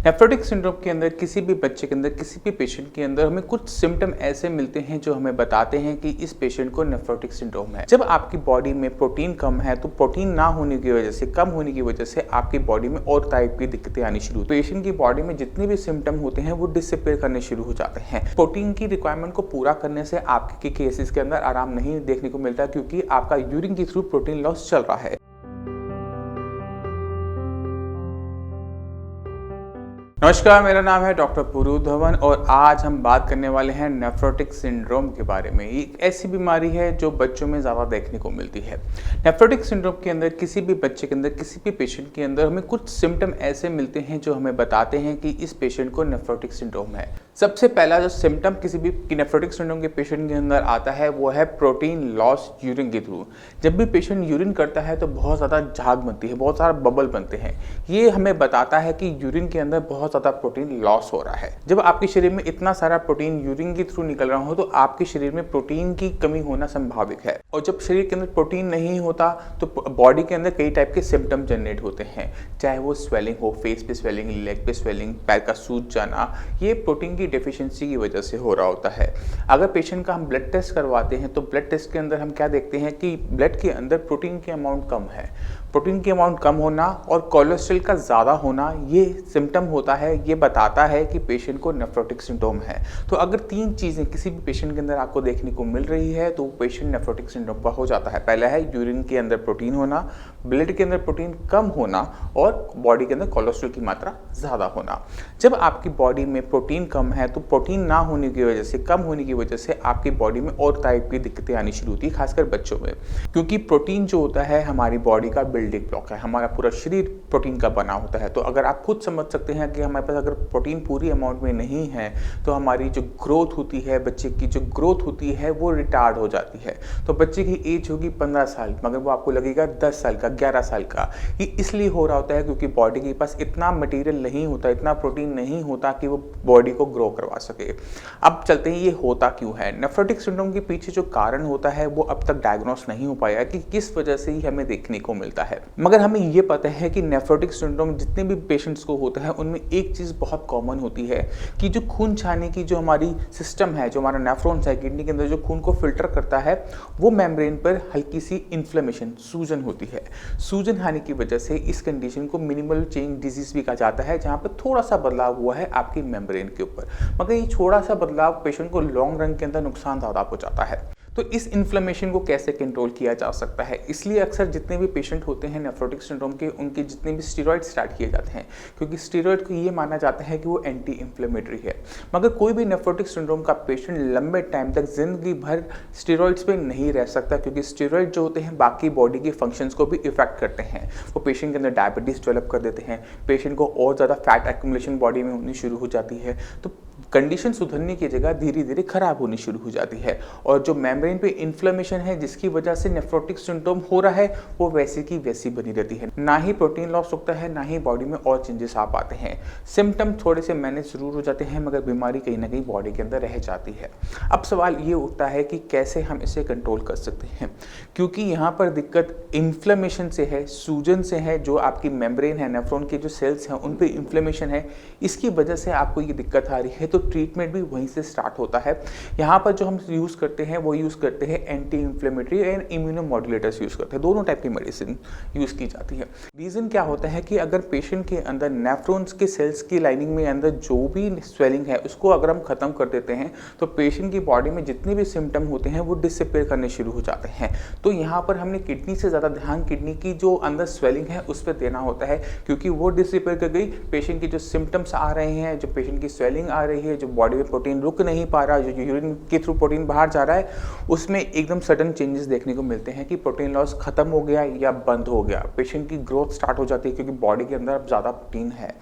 Nephrotic syndrome के अंदर किसी भी बच्चे के अंदर, किसी भी पेशेंट के अंदर हमें कुछ सिम्टम ऐसे मिलते हैं जो हमें बताते हैं कि इस पेशेंट को नेफ्रोटिक सिंड्रोम है। जब आपकी बॉडी में प्रोटीन कम है तो प्रोटीन ना होने की वजह से, कम होने की वजह से आपकी बॉडी में और टाइप की दिक्कतें आनी शुरू होती हैं। पेशेंट की बॉडी में जितने भी सिम्टम होते हैं वो डिसअपीयर करने शुरू हो जाते हैं। प्रोटीन की रिक्वायरमेंट को पूरा करने से आपके केसेस के अंदर आराम नहीं देखने को मिलता क्योंकि आपका यूरिन के थ्रू प्रोटीन लॉस चल रहा है। नमस्कार, मेरा नाम है डॉक्टर पुरू धवन और आज हम बात करने वाले हैं नेफ्रोटिक सिंड्रोम के बारे में। ये एक ऐसी बीमारी है जो बच्चों में ज़्यादा देखने को मिलती है। नेफ्रोटिक सिंड्रोम के अंदर किसी भी बच्चे के अंदर, किसी भी पेशेंट के अंदर हमें कुछ सिम्टम ऐसे मिलते हैं जो हमें बताते हैं कि इस पेशेंट को नेफ्रोटिक सिंड्रोम है। सबसे पहला जो सिम्टम किसी भी नेफ्रोटिक सिंड्रोम के पेशेंट के अंदर आता है वो है प्रोटीन लॉस यूरिन के थ्रू। जब भी पेशेंट यूरिन करता है तो बहुत ज़्यादा झाग बनती है, बहुत सारा बबल बनते हैं। ये हमें बताता है कि यूरिन के अंदर बहुत ज़्यादा प्रोटीन लॉस हो रहा है। जब आपके शरीर में इतना सारा प्रोटीन यूरिन के थ्रू निकल रहा हो तो आपके शरीर में प्रोटीन की कमी होना संभावित है। और जब शरीर के अंदर प्रोटीन नहीं होता तो बॉडी के अंदर कई टाइप के सिम्टम जनरेट होते हैं, चाहे वो स्वेलिंग हो, फेस पे स्वेलिंग, लेग पे स्वेलिंग, पैर का सूज जाना, ये प्रोटीन की डेफिशिएंसी की वजह से हो रहा होता है। अगर पेशेंट का हम ब्लड टेस्ट करवाते हैं तो ब्लड टेस्ट के अंदर हम क्या देखते हैं कि ब्लड के अंदर प्रोटीन की अमाउंट कम है। प्रोटीन की अमाउंट कम होना और कोलेस्ट्रॉल का ज़्यादा होना ये सिम्टम होता है, ये बताता है कि पेशेंट को नेफ्रोटिक सिंड्रोम है। तो अगर तीन चीज़ें किसी भी पेशेंट के अंदर आपको देखने को मिल रही है तो पेशेंट नेफ्रोटिक सिंड्रोम का हो जाता है। पहला है यूरिन के अंदर प्रोटीन होना, ब्लड के अंदर प्रोटीन कम होना और बॉडी के अंदर कोलेस्ट्रॉल की मात्रा ज़्यादा होना। जब आपकी बॉडी में प्रोटीन कम है तो प्रोटीन ना होने की वजह से, कम होने की वजह से आपकी बॉडी में और टाइप की दिक्कतें आनी शुरू होती है, खासकर बच्चों में। क्योंकि प्रोटीन जो होता है हमारी बॉडी का बिल्डिंग ब्लॉक है, हमारा पूरा शरीर प्रोटीन का बना होता है। तो अगर आप खुद समझ सकते हैं कि हमारे पास अगर प्रोटीन पूरी अमाउंट में नहीं है तो हमारी जो ग्रोथ होती है, बच्चे की जो ग्रोथ होती है वो रिटार्ड हो जाती है। तो बच्चे की एज होगी 15 साल मगर वो आपको लगेगा 10 साल का, 11 साल का। ये इसलिए हो रहा होता है क्योंकि बॉडी के पास इतना मटेरियल नहीं होता, इतना प्रोटीन नहीं होता कि वो बॉडी को ग्रो करवा सके। अब चलते हैं ये होता क्यों है। नेफ्रोटिक सिंड्रोम के पीछे जो कारण होता है वो अब तक डायग्नोस नहीं हो पाया कि किस वजह से ही हमें देखने को मिलता है। मगर हमें ये पता है कि नेफ्रोटिक सिंड्रोम जितने भी पेशेंट्स को होता है उनमें एक चीज़ बहुत कॉमन होती है कि जो खून छाने की जो हमारी सिस्टम है, जो हमारा नेफ्रॉन्स है, किडनी के अंदर जो खून को फिल्टर करता है, वो मेम्ब्रेन पर हल्की सी इन्फ्लेमेशन, सूजन होती है। सूजन आने की वजह से इस कंडीशन को मिनिमल चेंज डिजीज भी कहा जाता है, जहाँ पर थोड़ा सा बदलाव हुआ है आपकी मेम्ब्रेन के ऊपर। मगर ये थोड़ा सा बदलाव पेशेंट को लॉन्ग रन के अंदर नुकसान ज़्यादा पहुँचाता है। तो इस इन्फ्लेमेशन को कैसे कंट्रोल किया जा सकता है, इसलिए अक्सर जितने भी पेशेंट होते हैं नेफ्रोटिक सिंड्रोम के, उनके जितने भी स्टेरॉइड स्टार्ट किए जाते हैं क्योंकि स्टेरॉइड को ये माना जाता है कि वो एंटी इन्फ्लेमेटरी है। मगर कोई भी नेफ्रोटिक सिंड्रोम का पेशेंट लंबे टाइम तक जिंदगी भर स्टेरॉइड्स पे नहीं रह सकता क्योंकि स्टेरॉइड जो होते हैं बाकी बॉडी के फंक्शंस को भी इफेक्ट करते हैं। वो पेशेंट के अंदर डायबिटीज़ डेवलप कर देते हैं, पेशेंट को और ज़्यादा फैट एक्यूमुलेशन बॉडी में होनी शुरू हो जाती है। तो कंडीशन सुधरने की जगह धीरे धीरे खराब होनी शुरू हो जाती है और जो मेम्ब्रेन पे इन्फ्लेमेशन है जिसकी वजह से नेफ्रोटिक सिंड्रोम हो रहा है वो वैसी की वैसी बनी रहती है। ना ही प्रोटीन लॉस होता है, ना ही बॉडी में और चेंजेस आ पाते हैं। सिम्टम थोड़े से मैनेज जरूर हो जाते हैं मगर बीमारी कहीं ना कहीं बॉडी के अंदर रह जाती है। अब सवाल ये उठता है कि कैसे हम इसे कंट्रोल कर सकते हैं, क्योंकि यहाँ पर दिक्कत इन्फ्लेमेशन से है, सूजन से है। जो आपकी मेम्ब्रेन है, नेफ्रॉन के जो सेल्स हैं उन पर इन्फ्लेमेशन है, इसकी वजह से आपको ये दिक्कत आ रही है। तो ट्रीटमेंट भी वहीं से स्टार्ट होता है। यहाँ पर जो हम यूज़ करते हैं वो यूज़ करते हैं एंटी इन्फ्लेमेटरी एंड इम्यूनोमॉड्यूलेटर्स यूज़ करते हैं। दोनों टाइप की मेडिसिन यूज़ की जाती है। रीज़न क्या होता है कि अगर पेशेंट के अंदर नेफ्रॉन्स के सेल्स की लाइनिंग में अंदर जो भी स्वेलिंग है उसको अगर हम ख़त्म कर देते हैं तो पेशेंट की बॉडी में जितने भी सिम्टम होते हैं वो डिसअपीयर करने शुरू हो जाते हैं। तो यहाँ पर हमने किडनी से ज़्यादा ध्यान किडनी की जो अंदर स्वेलिंग है उस पर देना होता है क्योंकि वो डिसअपीयर कर गई, पेशेंट की जो सिम्टम्स आ रहे हैं, जो पेशेंट की स्वेलिंग आ रही है, जो बॉडी में प्रोटीन रुक नहीं पा रहा, जो यूरिन के थ्रू प्रोटीन बाहर जा रहा है, उसमें एकदम सडन चेंजेस देखने को मिलते हैं कि प्रोटीन लॉस खत्म हो गया या बंद हो गया। पेशेंट की ग्रोथ स्टार्ट हो जाती है क्योंकि बॉडी के अंदर अब ज़्यादा प्रोटीन है।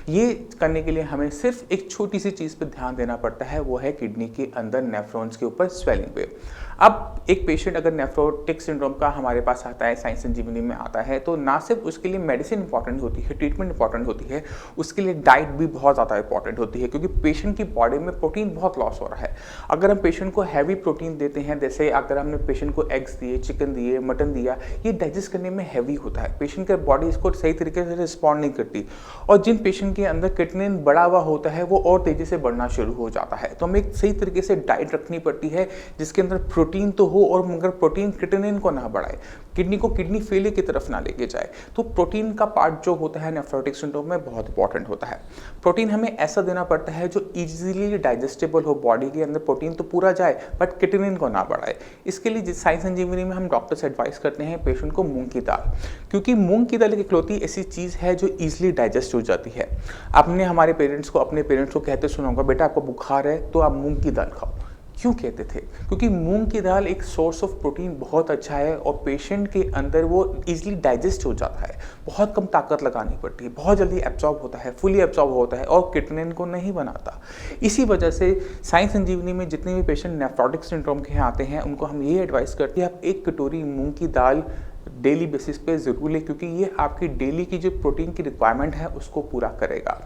ये करने के लिए हमें सिर्फ एक छोटी सी चीज़ पर ध्यान देना पड़ता है, वो है किडनी के अंदर नेफ्रॉन्स के ऊपर स्वेलिंग पे। अब एक पेशेंट अगर नेफ्रोटिक सिंड्रोम का हमारे पास आता है, साई संजीवनी में आता है, तो ना सिर्फ उसके लिए मेडिसिन इंपॉर्टेंट होती है, ट्रीटमेंट इंपॉर्टेंट होती है, उसके लिए डाइट भी बहुत ज़्यादा इंपॉर्टेंट होती है क्योंकि पेशेंट पेशेंट की बॉडी में प्रोटीन बहुत लॉस हो रहा है। अगर हम पेशेंट को हैवी प्रोटीन देते हैं, जैसे अगर हमने पेशेंट को एग्स दिए, चिकन दिए, मटन दिया, ये डाइजेस्ट करने में हैवी होता है, पेशेंट की बॉडी इसको सही तरीके से रिस्पॉन्ड नहीं करती। और जिन पेशेंट के अंदर क्रिएटिनिन बढ़ा हुआ होता है वो और तेजी से बढ़ना शुरू हो जाता है। तो हमें एक सही तरीके से डाइट रखनी पड़ती है जिसके अंदर प्रोटीन तो हो और मगर प्रोटीन क्रिएटिनिन को ना बढ़ाए, किडनी को किडनी फेलियर की तरफ ना लेके जाए। तो प्रोटीन का पार्ट जो होता है नेफ्रोटिक सिंड्रोम में बहुत इंपॉर्टेंट होता है। प्रोटीन हमें ऐसा देना पड़ता है जो इजीली डाइजेस्टेबल हो, बॉडी के अंदर प्रोटीन तो पूरा जाए बट क्रिएटिनिन को ना बढ़ाए। इसके लिए साई संजीवनी में हम डॉक्टर्स एडवाइस करते हैं पेशेंट को मूंग की दाल, क्योंकि मूंग की दाल एक इकलौती ऐसी चीज़ है जो ईजिली डाइजेस्ट हो जाती है। आपने हमारे पेरेंट्स को, अपने पेरेंट्स को कहते सुना होगा, बेटा आपको बुखार है तो आप मूंग की दाल खाओ। क्यों कहते थे? क्योंकि मूंग की दाल एक सोर्स ऑफ प्रोटीन बहुत अच्छा है और पेशेंट के अंदर वो इजीली डाइजेस्ट हो जाता है, बहुत कम ताकत लगानी पड़ती है, बहुत जल्दी एब्जॉर्ब होता है, फुली एब्जॉर्ब होता है और क्रिएटिनिन को नहीं बनाता। इसी वजह से साई संजीवनी में जितने भी पेशेंट नेफ्रोटिक सिंड्रोम के यहाँ आते हैं उनको हम ये एडवाइस करते हैं आप 1 कटोरी मूंग की दाल डेली बेसिस पे ज़रूर लें, क्योंकि ये आपकी डेली की जो प्रोटीन की रिक्वायरमेंट है उसको पूरा करेगा।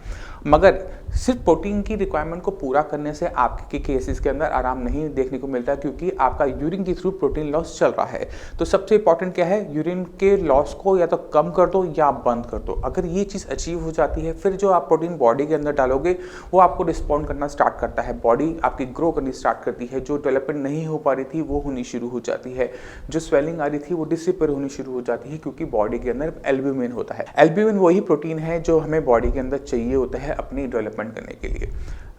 मगर सिर्फ प्रोटीन की रिक्वायरमेंट को पूरा करने से आपके केसेस के अंदर आराम नहीं देखने को मिलता, क्योंकि आपका यूरिन के थ्रू प्रोटीन लॉस चल रहा है। तो सबसे इंपॉर्टेंट क्या है, यूरिन के लॉस को या तो कम कर दो या आप बंद कर दो। अगर ये चीज़ अचीव हो जाती है फिर जो आप प्रोटीन बॉडी के अंदर डालोगे वो आपको रिस्पॉन्ड करना स्टार्ट करता है, बॉडी आपकी ग्रो करनी स्टार्ट करती है, जो डेवलपमेंट नहीं हो पा रही थी वो होनी शुरू हो जाती है, जो स्वेलिंग आ रही थी वो डिसिपेयर होनी शुरू हो जाती है, क्योंकि बॉडी के अंदर एल्ब्यूमिन होता है। एल्ब्यूमिन वही प्रोटीन है जो हमें बॉडी के अंदर चाहिए होता है अपनी डेवलपमेंट करने के लिए।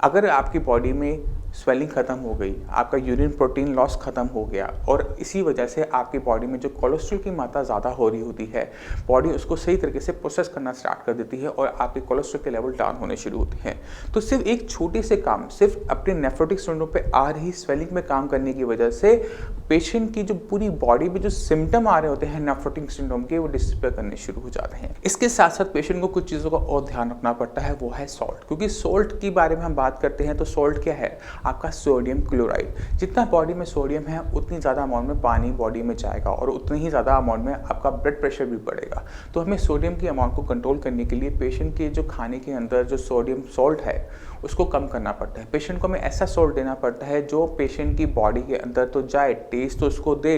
अगर आपकी बॉडी में स्वेलिंग खत्म हो गई, आपका यूरिन प्रोटीन लॉस खत्म हो गया और इसी वजह से आपकी बॉडी में जो कोलेस्ट्रॉल की मात्रा ज़्यादा हो रही होती है, बॉडी उसको सही तरीके से प्रोसेस करना स्टार्ट कर देती है और आपके कोलेस्ट्रॉल के लेवल डाउन होने शुरू होते हैं। तो सिर्फ एक छोटे से काम, सिर्फ अपने नेफ्रोटिक सिंड्रोम पे आ रही स्वेलिंग में काम करने की वजह से पेशेंट की जो पूरी बॉडी में जो सिम्टम आ रहे होते हैं नेफ्रोटिक सिंड्रोम के, वो डिस्पेयर करने शुरू हो जाते हैं। इसके साथ साथ पेशेंट को कुछ चीज़ों का और ध्यान रखना पड़ता है, वो है सॉल्ट, क्योंकि सॉल्ट के बारे में हम बात करते हैं तो सॉल्ट क्या है, आपका सोडियम क्लोराइड। जितना बॉडी में सोडियम है उतनी ज़्यादा अमाउंट में पानी बॉडी में जाएगा और उतनी ही ज़्यादा अमाउंट में आपका ब्लड प्रेशर भी बढ़ेगा। तो हमें सोडियम की अमाउंट को कंट्रोल करने के लिए पेशेंट के जो खाने के अंदर जो सोडियम सॉल्ट है उसको कम करना पड़ता है। पेशेंट को हमें ऐसा सॉल्ट देना पड़ता है जो पेशेंट की बॉडी के अंदर तो जाए, टेस्ट तो उसको दे,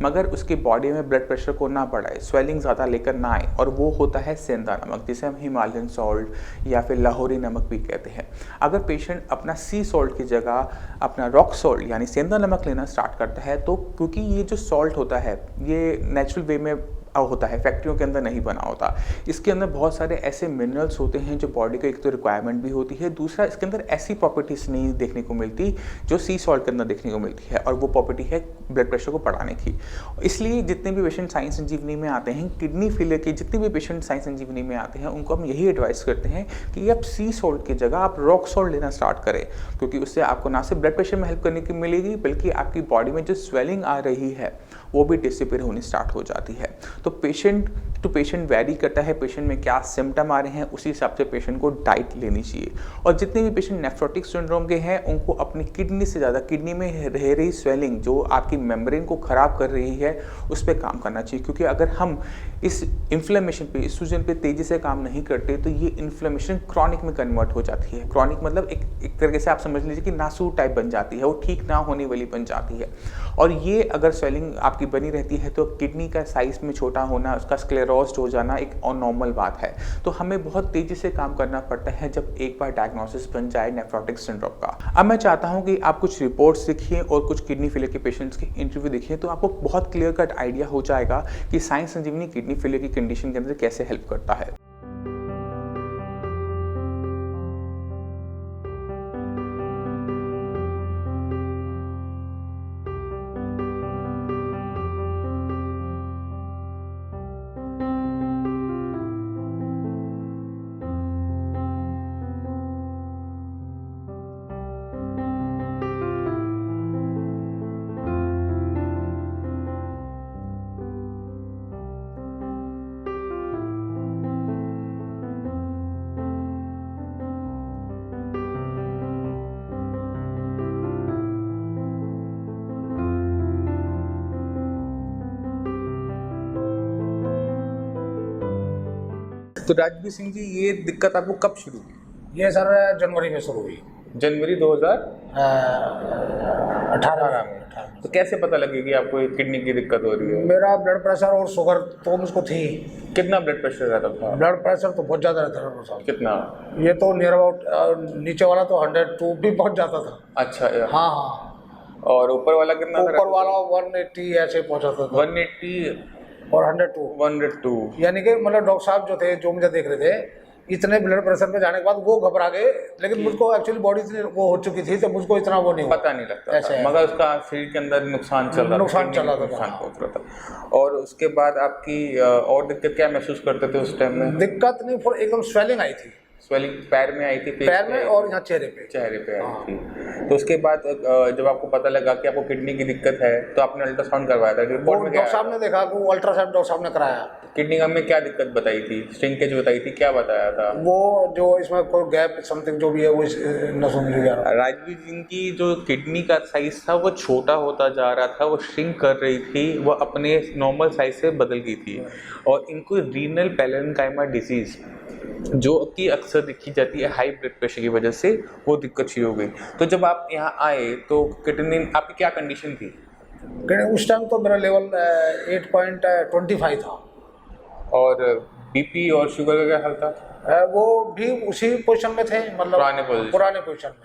मगर उसकी बॉडी में ब्लड प्रेशर को ना बढ़ाए, स्वेलिंग ज़्यादा लेकर ना आए, और वो होता है सेंधा नमक, जिसे हम हिमालयन सॉल्ट या फिर लाहौरी नमक भी कहते हैं। अगर पेशेंट अपना सी सॉल्ट की जगह अपना रॉक सॉल्ट यानी सेंधा नमक लेना स्टार्ट करता है, तो क्योंकि ये जो सॉल्ट होता है ये नेचुरल वे में होता है, फैक्ट्रियों के अंदर नहीं बना होता, इसके अंदर बहुत सारे ऐसे मिनरल्स होते हैं जो बॉडी का एक तो रिक्वायरमेंट भी होती है, दूसरा इसके अंदर ऐसी प्रॉपर्टीज नहीं देखने को मिलती जो सी सॉल्ट के अंदर देखने को मिलती है, और वो प्रॉपर्टी है ब्लड प्रेशर को बढ़ाने की। इसलिए जितने भी पेशेंट साई संजीवनी में आते हैं, किडनी फेलियर के जितने भी पेशेंट साई संजीवनी में आते हैं, उनको हम यही एडवाइस करते हैं कि आप सी सॉल्ट की जगह आप रॉक सॉल्ट लेना स्टार्ट करें, क्योंकि उससे आपको ना सिर्फ ब्लड प्रेशर में हेल्प करने की मिलेगी बल्कि आपकी बॉडी में जो स्वेलिंग आ रही है वो भी डिसिपेयर होनी स्टार्ट हो जाती है। तो पेशेंट टू पेशेंट वेरी करता है, पेशेंट में क्या सिम्टम आ रहे हैं उसी हिसाब से पेशेंट को डाइट लेनी चाहिए। और जितने भी पेशेंट नेफ्रोटिक सिंड्रोम के हैं उनको अपनी किडनी से ज़्यादा किडनी में रह रही स्वेलिंग जो आपकी मेम्ब्रेन को ख़राब कर रही है उस पर काम करना चाहिए, क्योंकि अगर हम इस इन्फ्लेमेशन पे, इस सूजन पे तेज़ी से काम नहीं करते तो ये इन्फ्लेमेशन क्रॉनिक में कन्वर्ट हो जाती है। क्रॉनिक मतलब एक तरीके से आप समझ लीजिए कि नासूर टाइप बन जाती है, वो ठीक ना होने वाली बन जाती है। और ये अगर स्वेलिंग आपकी बनी रहती है तो किडनी का साइज में छोटा होना, उसका स्क्लेरोस्ड हो जाना एक और नॉर्मल बात है। तो हमें बहुत तेज़ी से काम करना पड़ता है जब एक बार डायग्नोसिस बन जाए नेफ्रोटिक सिंड्रोम का। अब मैं चाहता हूँ कि आप कुछ रिपोर्ट्स देखिए और कुछ किडनी फेलियर के पेशेंट्स के इंटरव्यू देखिए, तो आपको बहुत क्लियर कट आइडिया हो जाएगा कि साई संजीवनी किडनी फेलियर की कंडीशन के अंदर कैसे हेल्प करता है। तो राजवीर सिंह जी, ये दिक्कत आपको कब शुरू हुई? ये सर जनवरी में शुरू हुई। जनवरी 2018 में। तो कैसे पता लगे कि आपको एक किडनी की दिक्कत हो रही है? मेरा ब्लड प्रेशर और शुगर तो मुझको थी। कितना ब्लड प्रेशर रहता था? ब्लड प्रेशर तो बहुत ज़्यादा रहता था डॉक्टर साहब। कितना? ये तो नियर अबाउट नीचे वाला तो 102 भी पहुंच जाता था। अच्छा हाँ हाँ। और ऊपर वाला कितना? ऊपर वाला 180 ऐसे पहुंचाता था। 180 और 102 यानी कि मतलब डॉक्टर साहब जो थे, जो मुझे देख रहे थे, इतने ब्लड प्रेशर पे जाने के बाद वो घबरा गए, लेकिन मुझको एक्चुअली बॉडी इतनी वो हो चुकी थी तो मुझको इतना वो नहीं पता नहीं लगता था, मगर उसका शरीर के अंदर नुकसान चल रहा था, नुकसान पहुंच रहा था। और उसके बाद आपकी और दिक्कत क्या महसूस करते थे उस टाइम में? दिक्कत नहीं, फिर एकदम स्वेलिंग आई थी। स्वेलिंग पैर में आई थी? पैर में और यहाँ चेहरे पे आई थी। तो उसके बाद जब आपको पता लगा कि आपको किडनी की दिक्कत है तो आपने अल्ट्रासाउंड करवाया था? रिपोर्ट में डॉक्टर साहब ने देखा कि वो अल्ट्रासाउंड डॉक्टर साहब ने कराया। किडनी में क्या दिक्कत बताई थी? श्रिंकेज बताई थी? क्या बताया था? वो जो इसमें कोई गैप समथिंग जो भी है वो नसों में गया। राजवीर जी की जो किडनी का साइज था वो छोटा होता जा रहा था, वो श्रिंक कर रही थी, वो अपने नॉर्मल साइज से बदल गई थी। और इनको रीनल पैरेन्काइमा डिजीज़ जो कि अक्सर देखी जाती है हाई ब्लड प्रेशर की वजह से, वो दिक्कत शुरू हो गई। तो जब आप यहाँ आए तो किडनी आपकी क्या कंडीशन थी? उस टाइम तो मेरा लेवल 8.25 था। और बीपी और शुगर का क्या हाल था? वो भी उसी पोजीशन में थे, मतलब पुराने पोजीशन में।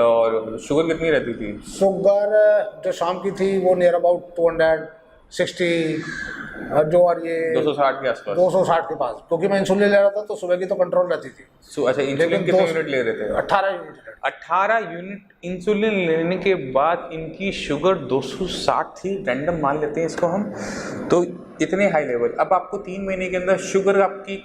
और शुगर कितनी रहती थी? शुगर जो शाम की थी वो नियर अबाउट 260, जो और ये 260 के आसपास, 260 के पास, क्योंकि मैं इंसुलिन ले रहा था तो सुबह की तो कंट्रोल रहती थी। अच्छा, इंसुलिन कितने यूनिट ले रहे थे? 18 यूनिट इंसुलिन लेने के बाद इनकी शुगर 260 थी। रैंडम मान लेते हैं इसको हम, तो इतने हाई लेवल। अब आपको 3 महीने के अंदर शुगर आपकी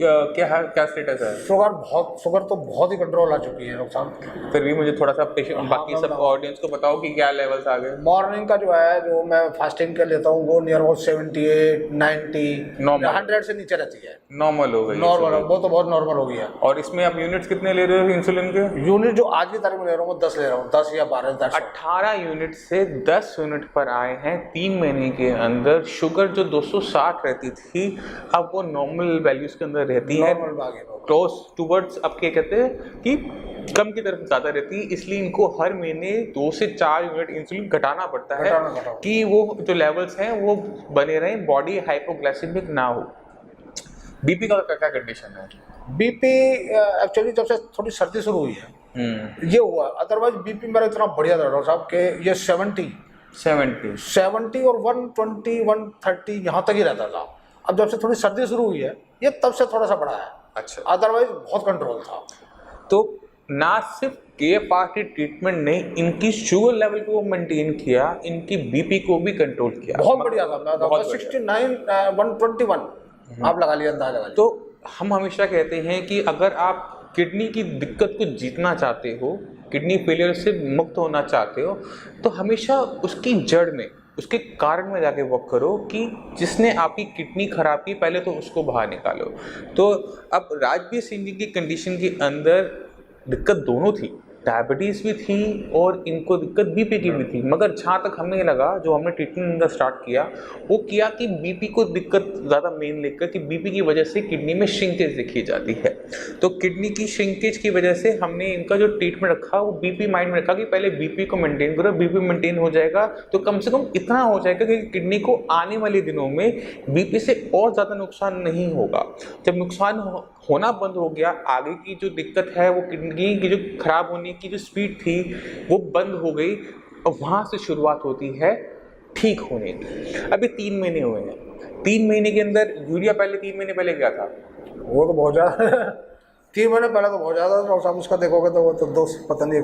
क्या स्टेटस है? शुगर तो बहुत ही कंट्रोल आ चुकी है डॉक्टर साहब। फिर भी मुझे थोड़ा सा बाकी सब ऑडियंस को बताओ कि क्या लेवल्स आ गए। मॉर्निंग का जो है, जो मैं फास्टिंग कर लेता हूँ, वो नियर अबाउट 78, 90, 100 से नीचे रहती है। नॉर्मल हो गई? नॉर्मल, वो तो बहुत नॉर्मल हो गया। और इसमें आप यूनिट्स कितने ले रहे हो इंसुलिन के? यूनिट जो आज की तारीख में ले रहा हूँ 10 ले रहा हूँ, 10 या 12। 18 यूनिट से 10 यूनिट पर आए हैं 3 महीने के अंदर। शुगर जो 260 रहती थी अब वो नॉर्मल वैल्यूज के अंदर रहती है, क्लोज टूवर्ड्स, अब क्या कहते हैं कि कम की तरफ ज़्यादा रहती है। इसलिए इनको हर महीने 2 से 4 यूनिट इंसुलिन घटाना पड़ता है कि वो जो लेवल्स हैं वो बने रहें, बॉडी हाइपोग्लाइसेमिक ना हो। बीपी का क्या कंडीशन है? बीपी एक्चुअली जब से थोड़ी सर्दी शुरू हुई है ये हुआ, अदरवाइज बीपी मेरा इतना बढ़िया था डॉक्टर साहब कि ये 70 और 120, 130 यहाँ तक ही रहता था। अब जब से थोड़ी सर्दी शुरू हुई है ये तब से थोड़ा सा बढ़ा है। अच्छा, अदरवाइज बहुत कंट्रोल था। तो ना सिर्फ KFR की ट्रीटमेंट ने इनकी शुगर लेवल को मेंटेन किया, इनकी बीपी को भी कंट्रोल किया। बहुत बढ़िया था। 69, 121 आप लगा लिया, अंदाजा लगा लिया। तो हम हमेशा कहते हैं कि अगर आप किडनी की दिक्कत को जीतना चाहते हो, किडनी फेलियर से मुक्त होना चाहते हो, तो हमेशा उसकी जड़ में, उसके कारण में जाके वर्क करो कि जिसने आपकी किडनी खराब की पहले तो उसको बाहर निकालो। तो अब राजवीर सिंह जी की कंडीशन के अंदर दिक्कत दोनों थी, डायबिटीज़ भी थी और इनको दिक्कत बीपी की भी थी। मगर जहाँ तक हमें लगा, जो हमने ट्रीटमेंट इनका स्टार्ट किया, वो किया कि बीपी को दिक्कत ज़्यादा मेन लेकर कि बीपी की वजह से किडनी में श्रिंकेज देखी जाती है। तो किडनी की श्रिंकेज की वजह से हमने इनका जो ट्रीटमेंट रखा वो बीपी माइंड में रखा कि पहले बीपी को मेंटेन करो, बीपी मेंटेन हो जाएगा तो कम से कम इतना हो जाएगा कि किडनी को आने वाले दिनों में बीपी से और ज़्यादा नुकसान नहीं होगा। जब नुकसान होना बंद हो गया, आगे की जो दिक्कत है वो किडनी की जो खराब होने की जो स्पीड थी वो बंद हो गई और वहाँ से शुरुआत होती है ठीक होने की। अभी 3 महीने हुए हैं, 3 महीने के अंदर यूरिया पहले 3 महीने पहले क्या था? वो तो बहुत ज़्यादा 3 महीने पहले तो बहुत ज़्यादा था। साहब उसका देखोगे तो वो तो 2 पता नहीं,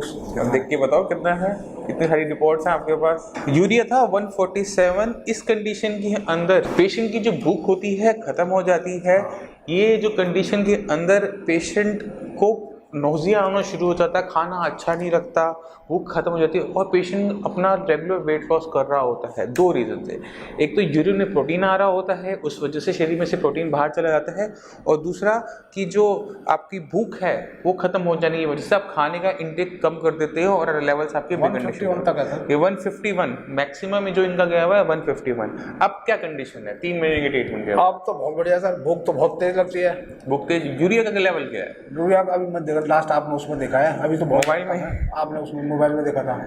देख के बताओ कितना है, कितनी सारी रिपोर्ट्स हैं आपके पास। यूरिया था 147। इस कंडीशन के अंदर पेशेंट की जो भूख होती है ख़त्म हो जाती है। ये जो कंडीशन के अंदर पेशेंट को नोज़िया आना शुरू हो जाता है, खाना अच्छा नहीं लगता, भूख खत्म हो जाती है और पेशेंट अपना रेगुलर वेट लॉस कर रहा होता है। 2 रीज़न से, एक तो यूरिन में प्रोटीन आ रहा होता है, उस वजह से शरीर में से प्रोटीन बाहर चला जाता है, और दूसरा कि जो आपकी भूख है वो खत्म हो जाने की वजह से आप खाने का इंटेक कम कर देते हो और लेवल्स आपके बिगड़ने शुरू होते हैं। ये 151 मैक्सिमम जो इनका गया हुआ है 151। अब क्या कंडीशन है 3 महीने के ट्रीटमेंट के? अब तो बहुत बढ़िया सर, भूख तो बहुत तेज लगती है। भूख तेज। यूरिया का लेवल क्या है? यूरिया का अभी मैं देख लास्ट आपने उसमें देखा है? अभी तो मोबाइल में आपने उसमें मोबाइल में देखा था?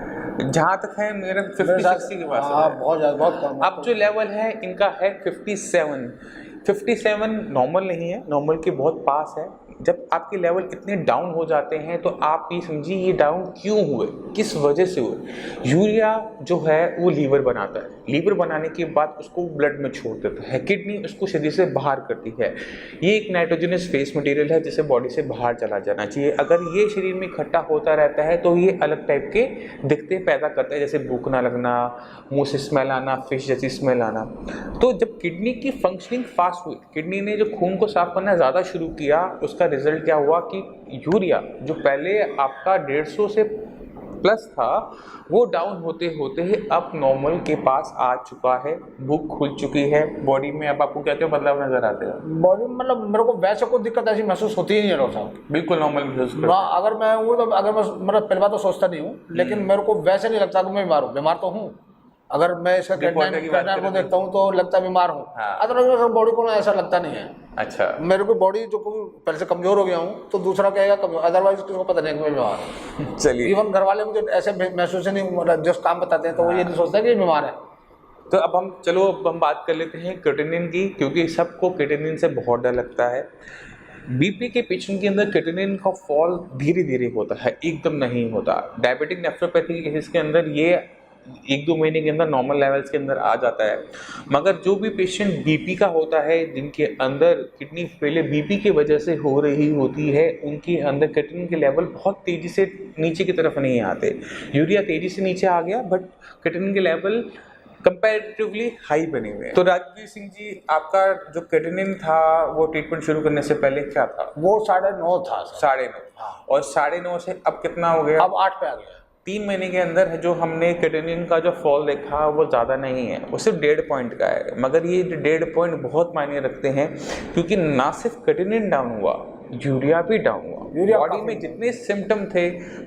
जहाँ तक है मेरा 50-60 के पास है। हाँ, बहुत ज़्यादा, बहुत कम। अब जो लेवल है इनका है 57 नॉर्मल नहीं है, नॉर्मल के बहुत पास है। जब आपके लेवल इतने डाउन हो जाते हैं तो आप ये समझिए ये डाउन क्यों हुए, किस वजह से हुए। यूरिया जो है वो लीवर बनाता है, लीवर बनाने के बाद उसको ब्लड में छोड़ देता है, किडनी उसको शरीर से बाहर करती है। ये एक नाइट्रोजनस फेस मटेरियल है जिसे बॉडी से बाहर चला जाना चाहिए। अगर ये शरीर में इकट्ठा होता रहता है तो ये अलग टाइप के दिक्कतें पैदा करता है, जैसे भूख ना लगना, मुँह से स्मेल आना, फिश जैसी स्मेल आना। तो जब किडनी की फंक्शनिंग फास्ट हुई, किडनी ने जो खून को साफ करना ज़्यादा शुरू किया, उसका रिजल्ट क्या हुआ कि यूरिया जो पहले आपका 150 से प्लस था वो डाउन होते होते अब नॉर्मल के पास आ चुका है। भूख खुल चुकी है बॉडी में। अब आपको क्या क्या बदलाव नजर आते हैं बॉडी में? मतलब मेरे को वैसे कोई दिक्कत ऐसी महसूस होती ही नहीं है डॉक्टर साहब, बिल्कुल नॉर्मल महसूस करते हैं। अगर मैं हूँ तो अगर मैं मतलब पहली बार तो सोचता नहीं हूँ, लेकिन मेरे को वैसे नहीं लगता कि मैं बीमार हूँ। बीमार तो हूँ, अगर मैं इसका कैटनाइन को देखता हूँ तो लगता है बीमार हूँ। अदरवाइज बॉडी को ना ऐसा लगता नहीं है। अच्छा, मेरे को बॉडी जो पहले से कमजोर हो गया हूँ तो दूसरा कहेगा कमजोर, अदरवाइज किसी को पता नहीं कि मैं बीमार हूँ। चलिए, इवन घर वाले मुझे ऐसे महसूस नहीं, मतलब जो काम बताते हैं तो वो ये नहीं सोचते कि बीमार है। तो अब हम बात कर लेते हैं क्रिएटिनिन की, क्योंकि सबको क्रिएटिनिन से बहुत डर लगता है। बीपी के पेशेंट के अंदर क्रिएटिनिन का फॉल धीरे धीरे होता है, एकदम नहीं होता। डायबिटिक नेफ्रोपैथी के केसेस के अंदर ये 1-2 महीने के अंदर नॉर्मल लेवल्स के अंदर आ जाता है। मगर जो भी पेशेंट बीपी का होता है, जिनके अंदर किडनी पहले बीपी की वजह से हो रही होती है, उनके अंदर क्रिएटिनिन के लेवल बहुत तेज़ी से नीचे की तरफ नहीं आते। यूरिया तेज़ी से नीचे आ गया, बट क्रिएटिनिन के लेवल कंपैरेटिवली हाई बने हुए हैं। तो राजवीर सिंह जी, आपका जो क्रिएटिनिन था वो ट्रीटमेंट शुरू करने से पहले क्या था? वो 9.5 था। 9.5। और 9.5 से अब कितना हो गया? अब 8 पे आ गया। 3 महीने के अंदर जो हमने क्रिएटिनिन का जो फॉल देखा वो ज़्यादा नहीं है, वो सिर्फ 1.5 पॉइंट का है। मगर ये 1.5 पॉइंट बहुत मायने रखते हैं, क्योंकि ना सिर्फ क्रिएटिनिन डाउन हुआ, यूरिया भी डाउन हुआ। बॉडी में जितने सिम्टम थे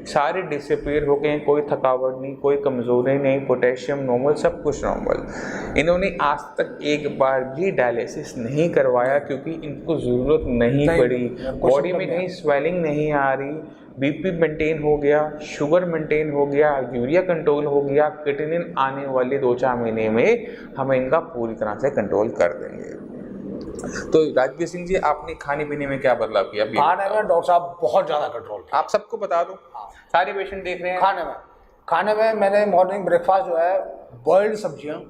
सारे डिसअपीयर हो गए। कोई थकावट नहीं, कोई कमजोरी नहीं, पोटेशियम नॉर्मल, सब कुछ नॉर्मल। इन्होंने आज तक एक बार भी डायलिसिस नहीं करवाया, क्योंकि इनको ज़रूरत नहीं पड़ी। बॉडी में कहीं स्वेलिंग नहीं आ रही, बीपी मेंटेन हो गया, शुगर मेंटेन हो गया, यूरिया कंट्रोल हो गया। क्रिएटिनिन आने वाले 2-4 महीने में हम इनका पूरी तरह से कंट्रोल कर देंगे। तो राजवीर सिंह जी, आपने खाने पीने में क्या बदलाव किया? खाने में डॉक्टर साहब बहुत ज़्यादा कंट्रोल किया। आप सबको बता दो, सारे पेशेंट देख रहे हैं। खाने में मैंने मॉर्निंग ब्रेकफास्ट जो है बॉइल्ड सब्जियाँ,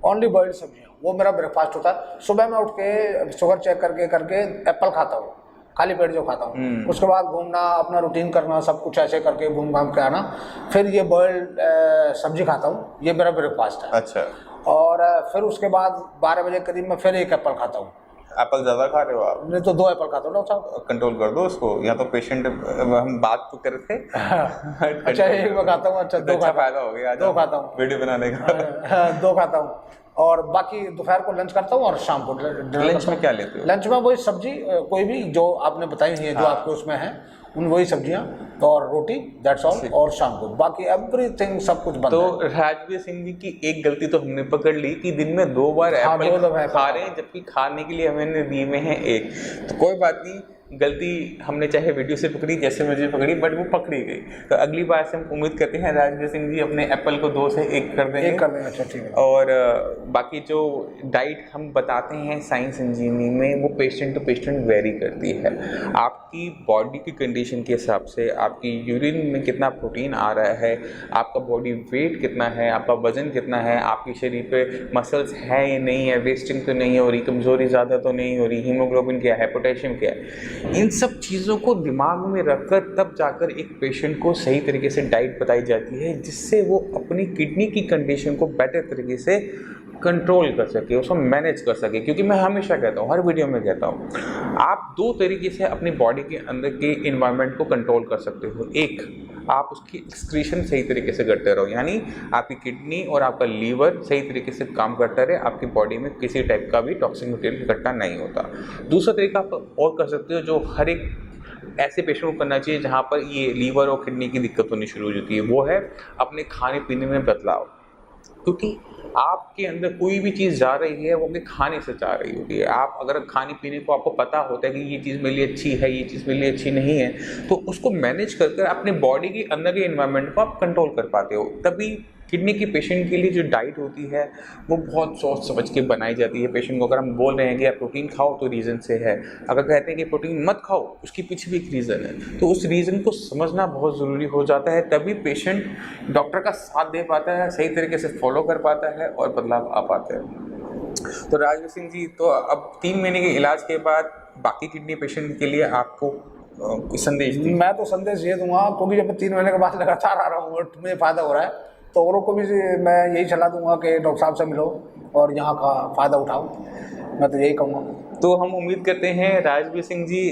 ओनली बॉइल्ड सब्जियाँ, वो मेरा ब्रेकफास्ट होता है। सुबह में उठ के शुगर चेक करके एप्पल खाता हूँ, खाली पेट जो खाता हूँ। उसके बाद घूमना, अपना रूटीन करना, सब कुछ ऐसे करके घूम घाम के आना, फिर ये बॉइल्ड सब्जी खाता हूँ। ये मेरा ब्रेकफास्ट है। अच्छा। और फिर उसके बाद 12 बजे करीब में फिर एक एप्पल खाता हूँ। एप्पल ज़्यादा खा रहे हो आप? नहीं तो 2 एप्पल खाता हूँ डॉक्टर साहब। कंट्रोल कर दो उसको, या तो पेशेंट, हम बात तो कर रहे थे। अच्छा, एक मैं खाता हूँ। अच्छा, 2 फायदा हो गया, 2 खाता हूँ वीडियो बनाने का। 2 खाता हूँ, और बाकी दोपहर को लंच करता हूँ और शाम को लंच में क्या लेते हो? लंच में वही सब्जी, कोई भी जो आपने बताई है, जो आपके उसमें है, उन वही सब्जियां और रोटी, दैट्स ऑल। और शाम को बाकी एवरीथिंग सब कुछ बनता है। तो राजवीर सिंह जी की एक गलती तो हमने पकड़ ली कि दिन में 2 बार एप्पल खा रहे हैं, जबकि खाने के लिए हमने दिए में है 1। तो कोई बात नहीं, गलती हमने चाहे वीडियो से पकड़ी, जैसे मुझे पकड़ी, बट वो पकड़ी गई। तो अगली बार से हम उम्मीद करते हैं राजवीर सिंह जी अपने एप्पल को 2 से 1 कर देंगे। अच्छा, ठीक है। और बाकी जो डाइट हम बताते हैं साइंस इंजीनियरिंग में, वो पेशेंट टू पेशेंट वेरी करती है। आपकी बॉडी की कंडीशन के हिसाब से, आपकी यूरिन में कितना प्रोटीन आ रहा है, आपका बॉडी वेट कितना है, आपका वजन कितना है, आपके शरीर पे मसल्स है या नहीं है, वेस्टिंग तो नहीं हो रही, कमज़ोरी ज़्यादा तो नहीं हो रही, हीमोग्लोबिन क्या है, पोटेशियम क्या है, इन सब चीज़ों को दिमाग में रखकर तब जाकर एक पेशेंट को सही तरीके से डाइट बताई जाती है, जिससे वो अपनी किडनी की कंडीशन को बेटर तरीके से कंट्रोल कर सके, उसको मैनेज कर सके। क्योंकि मैं हमेशा कहता हूँ, हर वीडियो में कहता हूँ, आप 2 तरीके से अपनी बॉडी के अंदर के इन्वायरमेंट को कंट्रोल कर सकते हो। एक, आप उसकी एक्सक्रीशन सही तरीके से करते रहो, यानी आपकी किडनी और आपका लीवर सही तरीके से काम करता रहे, आपकी बॉडी में किसी टाइप का भी टॉक्सिक मटेरियल इकट्ठा नहीं होता। दूसरा तरीका आप और कर सकते हो, जो हर एक ऐसे पेशेंट को करना चाहिए जहाँ पर ये लीवर और किडनी की दिक्कत होनी शुरू हो चुकी है, वो है अपने खाने पीने में बदलाव। क्योंकि आपके अंदर कोई भी चीज़ जा रही है वो आपके खाने से जा रही होती है। आप अगर खाने पीने को आपको पता होता है कि ये चीज़ मेरे लिए अच्छी है, ये चीज़ मेरे लिए अच्छी नहीं है, तो उसको मैनेज कर कर अपने बॉडी के अंदर के एनवायरनमेंट को आप कंट्रोल कर पाते हो। तभी किडनी की पेशेंट के लिए जो डाइट होती है वो बहुत सोच समझ के बनाई जाती है। पेशेंट को अगर हम बोल रहे हैं कि आप प्रोटीन खाओ तो रीज़न से है, अगर कहते हैं कि प्रोटीन मत खाओ उसके पीछे भी एक रीज़न है, तो उस रीज़न को समझना बहुत ज़रूरी हो जाता है। तभी पेशेंट डॉक्टर का साथ दे पाता है, सही तरीके से फॉलो कर पाता है और बदलाव आ पाते हैं। तो राजवीर सिंह जी, तो अब 3 महीने के इलाज के बाद बाकी किडनी पेशेंट के लिए आपको कोई संदेश दी? मैं तो संदेश ये दूंगा, क्योंकि जब मैं 3 महीने के बाद लगातार आ रहा हूँ और मुझे फ़ायदा हो रहा है, तो औरों को भी मैं यही सलाह दूंगा कि डॉक्टर साहब से मिलो और यहाँ का फ़ायदा उठाओ। मैं तो यही कहूँगा। तो हम उम्मीद करते हैं राजवीर सिंह जी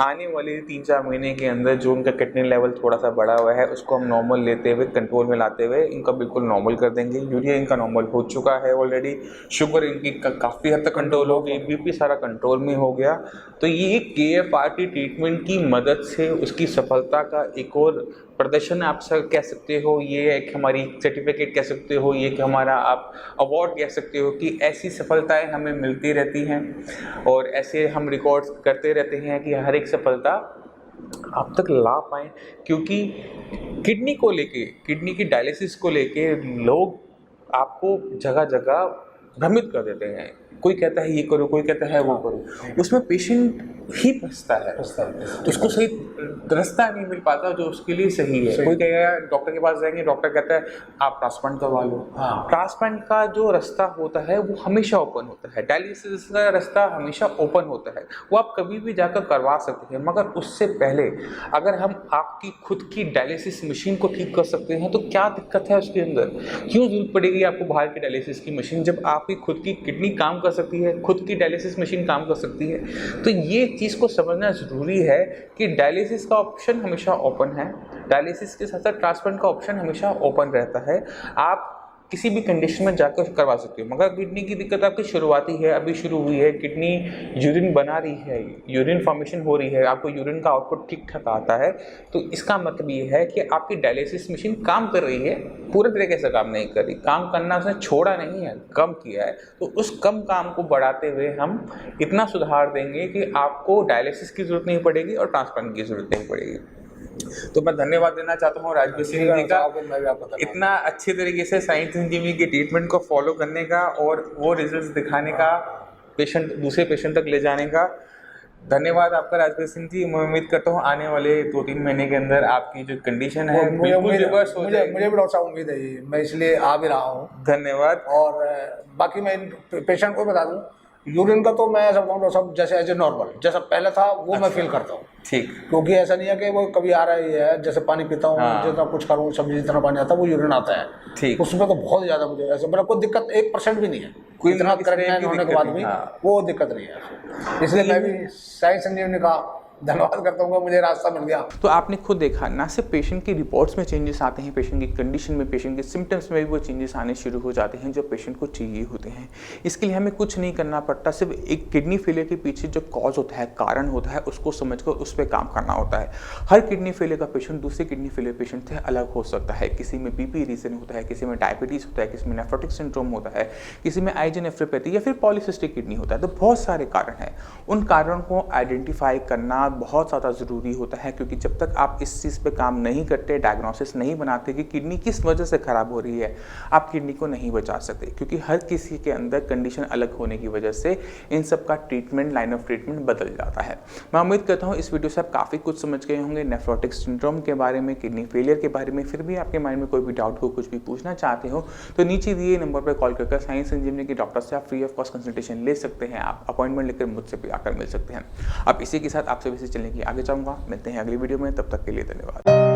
आने वाले 3-4 महीने के अंदर जो उनका किडनी लेवल थोड़ा सा बढ़ा हुआ है उसको हम नॉर्मल लेते हुए, कंट्रोल में लाते हुए इनका बिल्कुल नॉर्मल कर देंगे। यूरिया इनका नॉर्मल हो चुका है ऑलरेडी, शुगर इनकी काफ़ी हद तक कंट्रोल हो गई, बीपी सारा कंट्रोल में हो गया। तो ये KFRT ट्रीटमेंट की मदद से उसकी सफलता का एक और प्रदर्शन आप कह सकते हो, ये एक हमारी सर्टिफिकेट कह सकते हो, ये कि हमारा आप अवार्ड कह सकते हो कि ऐसी सफलताएं हमें मिलती रहती हैं और ऐसे हम रिकॉर्ड्स करते रहते हैं कि हर एक सफलता आप तक ला पाएँ। क्योंकि किडनी को लेके, किडनी की डायलिसिस को लेके लोग आपको जगह जगह भ्रमित कर देते हैं। कोई कहता है ये करो, कोई कहता है वो करो, उसमें पेशेंट ही फंसता है, उसको सही रास्ता नहीं मिल पाता जो उसके लिए सही है। कोई कहेगा डॉक्टर के पास जाएंगे, डॉक्टर कहता है आप ट्रांसप्लांट करवा लो। ट्रांसप्लांट का जो रास्ता होता है वो हमेशा ओपन होता है, डायलिसिस का रास्ता हमेशा ओपन होता है, वो आप कभी भी जाकर करवा सकते हैं। मगर उससे पहले अगर हम आपकी खुद की डायलिसिस मशीन को ठीक कर सकते हैं तो क्या दिक्कत है उसके अंदर? क्यों जरूरत पड़ेगी आपको बाहर की डायलिसिस की मशीन जब आपकी खुद की किडनी काम कर सकती है, खुद की डायलिसिस मशीन काम कर सकती है? तो ये चीज़ को समझना ज़रूरी है कि डायलिसिस का ऑप्शन हमेशा ओपन है, डायलिसिस के साथ साथ ट्रांसप्लांट का ऑप्शन हमेशा ओपन रहता है। आप किसी भी कंडीशन में जाकर करवा सकते हो। मगर किडनी की दिक्कत आपकी शुरुआती है, अभी शुरू हुई है, किडनी यूरिन बना रही है, यूरिन फॉर्मेशन हो रही है, आपको यूरिन का आउटपुट ठीक ठाक आता है, तो इसका मतलब ये है कि आपकी डायलिसिस मशीन काम कर रही है, पूरे तरीके से काम नहीं कर रही। काम करना उसने छोड़ा नहीं है, कम किया है। तो उस कम काम को बढ़ाते हुए हम इतना सुधार देंगे कि आपको डायलिसिस की ज़रूरत नहीं पड़ेगी और ट्रांसप्लांट की ज़रूरत नहीं पड़ेगी। तो मैं धन्यवाद देना चाहता हूँ राजवीर सिंह जी का, इतना अच्छे तरीके से साइंस इंजीनियरिंग के ट्रीटमेंट को फॉलो करने का और वो रिजल्ट्स दिखाने का, पेशेंट दूसरे पेशेंट तक ले जाने का। धन्यवाद आपका राजवीर सिंह जी। मैं उम्मीद करता हूँ आने वाले 2-3 महीने के अंदर आपकी जो कंडीशन है बिल्कुल रिवर्स हो जाएगी। मुझे भी डॉक्टर साहब उम्मीद है, मैं इसलिए आ भी रहा हूँ। धन्यवाद। और बाकी मैं पेशेंट को बता दूँ, यूरिन का तो मैं ऐसा बताऊँ सब जैसे एज ए नॉर्मल जैसा पहले था वो मैं फील करता हूँ। ठीक। क्योंकि ऐसा नहीं है कि वो कभी आ रही है, जैसे पानी पीता हूँ, जितना कुछ करूँ, सब्जी जितना पानी आता है वो यूरिन आता है। ठीक। उसमें तो बहुत ज़्यादा मुझे ऐसे मतलब कोई दिक्कत 1% भी नहीं है, कोई इतना करने होने के बाद भी वो दिक्कत नहीं है। इसलिए मैं भी साइंस इंजीनियरिंग का धन्यवाद करता हूँ, मुझे रास्ता मिल गया। तो आपने खुद देखा, ना सिर्फ पेशेंट की रिपोर्ट्स में चेंजेस आते हैं, पेशेंट की कंडीशन में, पेशेंट के सिम्टम्स में भी वो चेंजेस आने शुरू हो जाते हैं जो पेशेंट को चाहिए होते हैं। इसके लिए हमें कुछ नहीं करना पड़ता, सिर्फ एक किडनी फेलियर के पीछे जो कॉज होता है, कारण होता है, उसको समझकर उस पर काम करना होता है। हर किडनी फेलियर का पेशेंट दूसरे किडनी फेलियर पेशेंट से अलग हो सकता है। किसी में BP रीजन होता है, किसी में डायबिटीज़ होता है, किसी में नेफ्रोटिक सिंड्रोम होता है, किसी में IgA नेफ्रोपैथी या फिर पॉलीसिस्टिक किडनी होता है। तो बहुत सारे कारण हैं, उन कारणों को आइडेंटिफाई करना बहुत ज़्यादा ज़रूरी होता है, क्योंकि जब तक आप इस चीज़ पे काम नहीं करते, डायग्नोसिस नहीं बनाते कि किडनी किस वजह से ख़राब हो रही है, आप किडनी को नहीं बचा सकते। क्योंकि हर किसी के अंदर कंडीशन अलग होने की वजह से इन सब का ट्रीटमेंट, लाइन ऑफ ट्रीटमेंट बदल जाता है। मैं उम्मीद करता हूँ इस वीडियो से आप काफ़ी कुछ समझ गए होंगे नेफ्रोटिक सिंड्रोम के बारे में, किडनी फेलियर के बारे में। फिर भी आपके माइंड में कोई भी डाउट हो, कुछ भी पूछना चाहते हो, तो नीचे दिए नंबर पर कॉल करके साइंस इंजीनियरिंग के डॉक्टर से आप फ्री ऑफ कॉस्ट कंसल्टेशन ले सकते हैं। आप अपॉइंटमेंट लेकर मुझसे भी आकर मिल सकते हैं। अब इसी के साथ आपसे वैसे चलने की आगे चाहूँगा। मिलते हैं अगली वीडियो में, तब तक के लिए धन्यवाद।